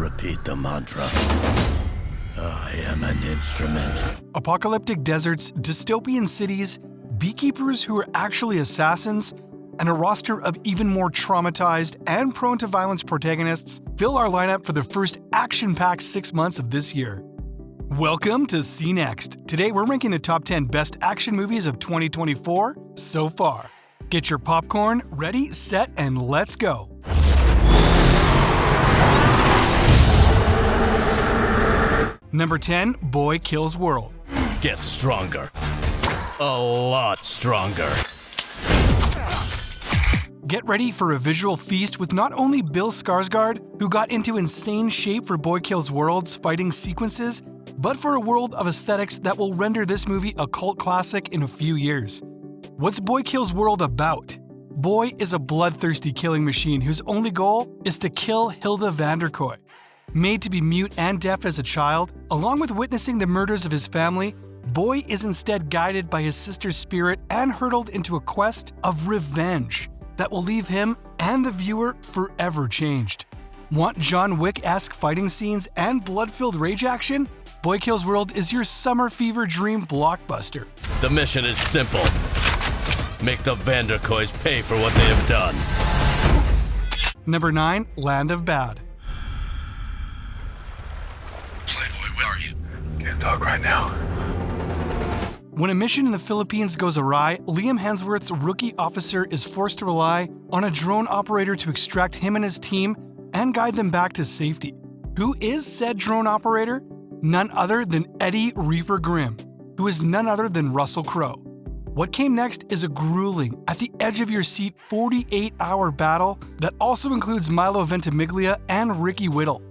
repeat the mantra. I am an instrument. Apocalyptic deserts, dystopian cities, beekeepers who are actually assassins, and a roster of even more traumatized and prone to violence protagonists fill our lineup for the first action-packed 6 months of this year. Welcome to Cnext. Today we're ranking the top 10 best action movies of 2024 so far. Get your popcorn, ready, set, and let's go. Number 10, Boy Kills World. Get stronger. A lot stronger. Get ready for a visual feast with not only Bill Skarsgård, who got into insane shape for Boy Kills World's fighting sequences, but for a world of aesthetics that will render this movie a cult classic in a few years. What's Boy Kills World about? Boy is a bloodthirsty killing machine whose only goal is to kill Hilda Vanderkoy. Made to be mute and deaf as a child, along with witnessing the murders of his family, Boy is instead guided by his sister's spirit and hurtled into a quest of revenge that will leave him and the viewer forever changed. Want John Wick-esque fighting scenes and blood-filled rage action? Boy Kills World is your summer fever dream blockbuster. The mission is simple. Make the Vanderkoys pay for what they have done. Number 9, Land of Bad. Playboy, where are you? Can't talk right now. When a mission in the Philippines goes awry, Liam Hemsworth's rookie officer is forced to rely on a drone operator to extract him and his team and guide them back to safety. Who is said drone operator? None other than Eddie Reaper Grimm, who is none other than Russell Crowe. What came next is a grueling, at the edge of your seat 48-hour battle that also includes Milo Ventimiglia and Ricky Whittle.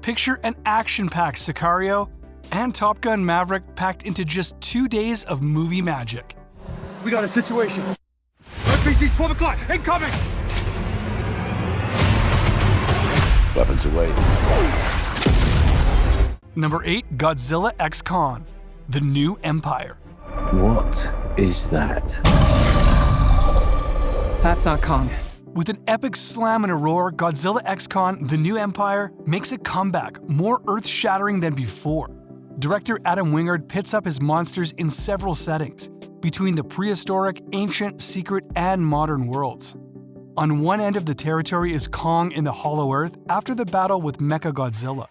Picture an action-packed Sicario and Top Gun Maverick packed into just 2 days of movie magic. We got a situation. RPG 12 o'clock, incoming! Weapons away. Number 8, Godzilla x Kong, The New Empire. What is that? That's not Kong. With an epic slam and a roar, Godzilla x Kong, The New Empire makes a comeback, more earth-shattering than before. Director Adam Wingard pits up his monsters in several settings, between the prehistoric, ancient, secret, and modern worlds. On one end of the territory is Kong in the Hollow Earth after the battle with Mechagodzilla.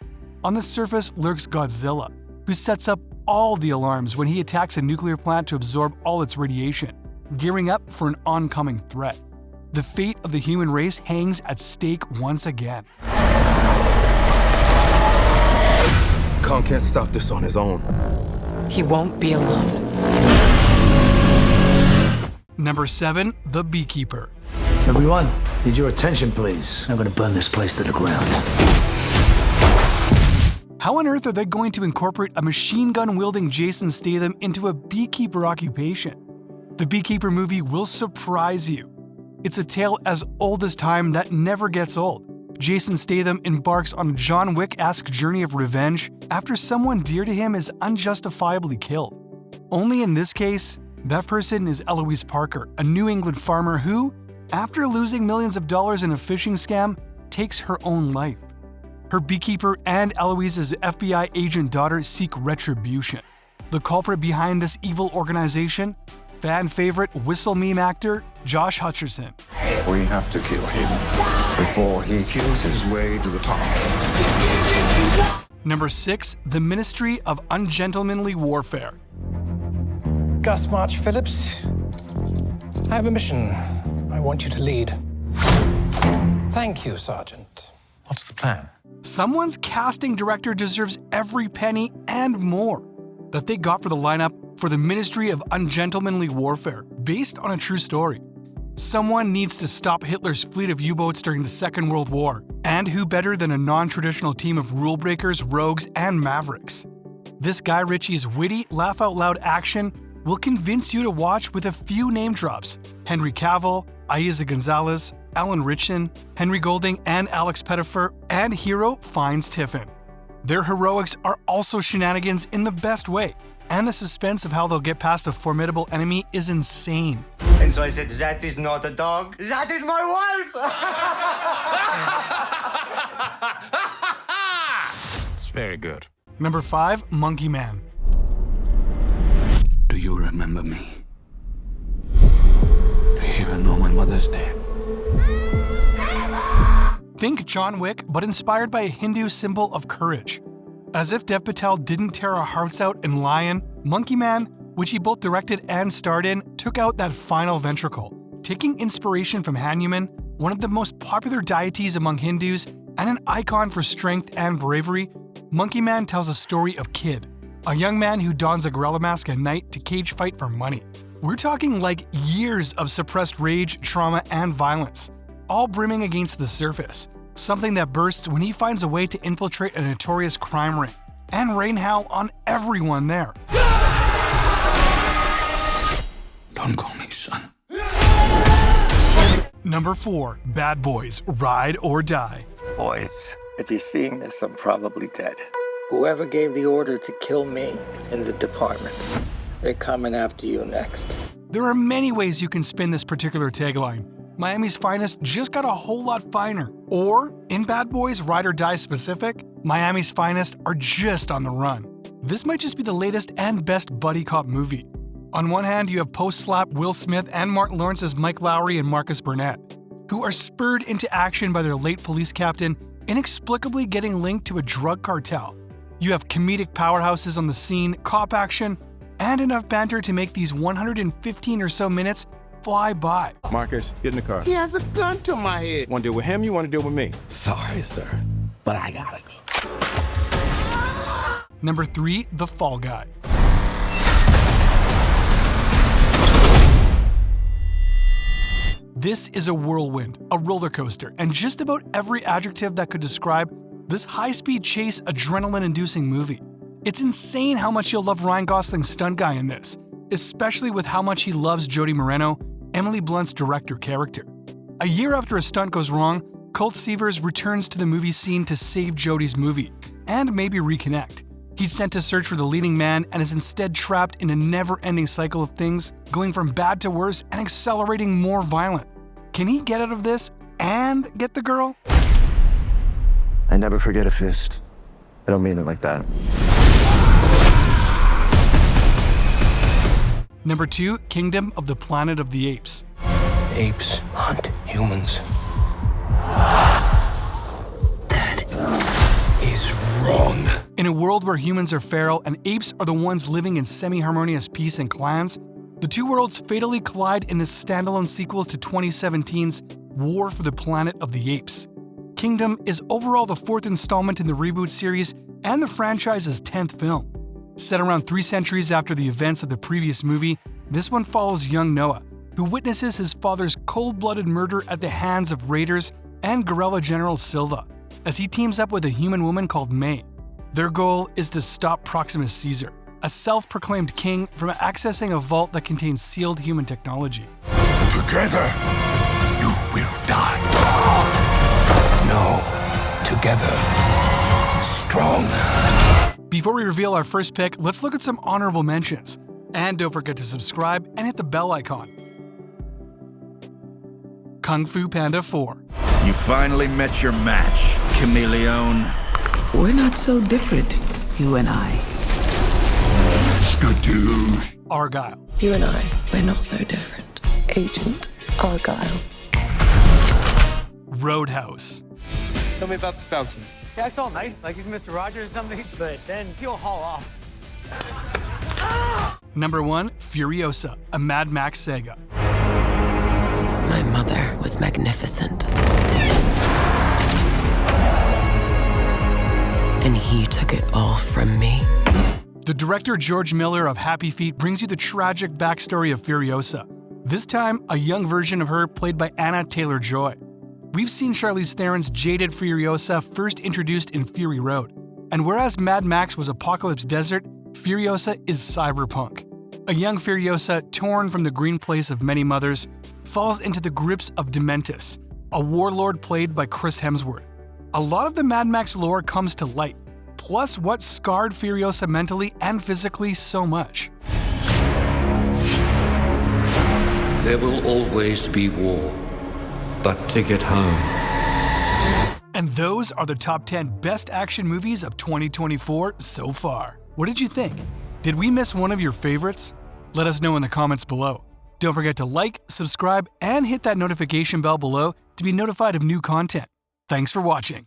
On the surface lurks Godzilla, who sets up all the alarms when he attacks a nuclear plant to absorb all its radiation, gearing up for an oncoming threat. The fate of the human race hangs at stake once again. Kong can't stop this on his own. He won't be alone. Number 7, The Beekeeper. Everyone, need your attention, please. I'm gonna burn this place to the ground. How on earth are they going to incorporate a machine gun-wielding Jason Statham into a beekeeper occupation? The Beekeeper movie will surprise you. It's a tale as old as time that never gets old. Jason Statham embarks on a John Wick-esque journey of revenge after someone dear to him is unjustifiably killed. Only in this case, that person is Eloise Parker, a New England farmer who, after losing millions of dollars in a fishing scam, takes her own life. Her beekeeper and Eloise's FBI agent daughter seek retribution. The culprit behind this evil organization? Fan favorite whistle meme actor Josh Hutcherson. We have to kill him before he kills his way to the top. Number 6, The Ministry of Ungentlemanly Warfare. Gus March Phillips, I have a mission I want you to lead. Thank you, Sergeant. What's the plan? Someone's casting director deserves every penny and more that they got for the lineup for The Ministry of Ungentlemanly Warfare, based on a true story. Someone needs to stop Hitler's fleet of U-boats during the Second World War, and who better than a non-traditional team of rule breakers, rogues, and mavericks? This Guy Ritchie's witty, laugh-out-loud action will convince you to watch with a few name drops: Henry Cavill, Eiza Gonzalez, Alan Ritchson, Henry Golding, and Alex Pettyfer, and hero Fiennes Tiffin. Their heroics are also shenanigans in the best way, and the suspense of how they'll get past a formidable enemy is insane. And so I said, that is not a dog, that is my wife! Very good. Number 5, Monkey Man. Do you remember me? Do you even know my mother's name? Think John Wick, but inspired by a Hindu symbol of courage. As if Dev Patel didn't tear our hearts out in Lion, Monkey Man, which he both directed and starred in, took out that final ventricle. Taking inspiration from Hanuman, one of the most popular deities among Hindus and an icon for strength and bravery, Monkey Man tells a story of Kid, a young man who dons a gorilla mask at night to cage fight for money. We're talking like years of suppressed rage, trauma, and violence, all brimming against the surface, something that bursts when he finds a way to infiltrate a notorious crime ring and rain hell on everyone there. Don't call me son. Number 4, Bad Boys, Ride or Die. Boys, if you're seeing this, I'm probably dead. Whoever gave the order to kill me is in the department. They're coming after you next. There are many ways you can spin this particular tagline. Miami's finest just got a whole lot finer. Or, in Bad Boys Ride or Die specific, Miami's finest are just on the run. This might just be the latest and best buddy cop movie. On one hand, you have post-slap Will Smith and Martin Lawrence's Mike Lowry and Marcus Burnett, who are spurred into action by their late police captain inexplicably getting linked to a drug cartel. You have comedic powerhouses on the scene, cop action, and enough banter to make these 115 or so minutes fly by. Marcus, get in the car. He has a gun to my head. Want to deal with him? You want to deal with me? Sorry, sir, but I gotta go. Number 3, The Fall Guy. This is a whirlwind, a roller coaster, and just about every adjective that could describe this high-speed chase, adrenaline-inducing movie. It's insane how much you'll love Ryan Gosling's stunt guy in this, especially with how much he loves Jody Moreno, Emily Blunt's director character. A year after a stunt goes wrong, Colt Seavers returns to the movie scene to save Jody's movie, and maybe reconnect. He's sent to search for the leading man and is instead trapped in a never-ending cycle of things, going from bad to worse and accelerating more violent. Can he get out of this and get the girl? I never forget a fist. I don't mean it like that. Number 2, Kingdom of the Planet of the Apes. Apes hunt humans. That is wrong. In a world where humans are feral and apes are the ones living in semi-harmonious peace and clans, the two worlds fatally collide in this standalone sequel to 2017's War for the Planet of the Apes. Kingdom is overall the 4th installment in the reboot series and the franchise's 10th film. Set around 3 centuries after the events of the previous movie, this one follows young Noah, who witnesses his father's cold-blooded murder at the hands of raiders and guerrilla general Silva, as he teams up with a human woman called May. Their goal is to stop Proximus Caesar, a self-proclaimed king, from accessing a vault that contains sealed human technology. Together, you will die. No, together, strong. Before we reveal our first pick, let's look at some honorable mentions. And don't forget to subscribe and hit the bell icon. Kung Fu Panda 4. You finally met your match, chameleon. We're not so different, you and I. Skadoosh. Argyle. You and I, we're not so different. Agent Argyle. Roadhouse. Tell me about this fountain. He acts all nice, like he's Mr. Rogers or something, but then he'll haul off. Number 1, Furiosa, a Mad Max saga. My mother was magnificent. And he took it all from me. The director George Miller of Happy Feet brings you the tragic backstory of Furiosa. This time, a young version of her played by Anna Taylor-Joy. We've seen Charlize Theron's jaded Furiosa first introduced in Fury Road. And whereas Mad Max was Apocalypse Desert, Furiosa is cyberpunk. A young Furiosa, torn from the green place of many mothers, falls into the grips of Dementus, a warlord played by Chris Hemsworth. A lot of the Mad Max lore comes to light, plus what scarred Furiosa mentally and physically so much. There will always be war, but to get home, And those are the top 10 best action movies of 2024 so far. What did you think? Did we miss one of your favorites? Let us know in the comments below. Don't forget to like, subscribe, and hit that notification bell below to be notified of new content. Thanks for watching.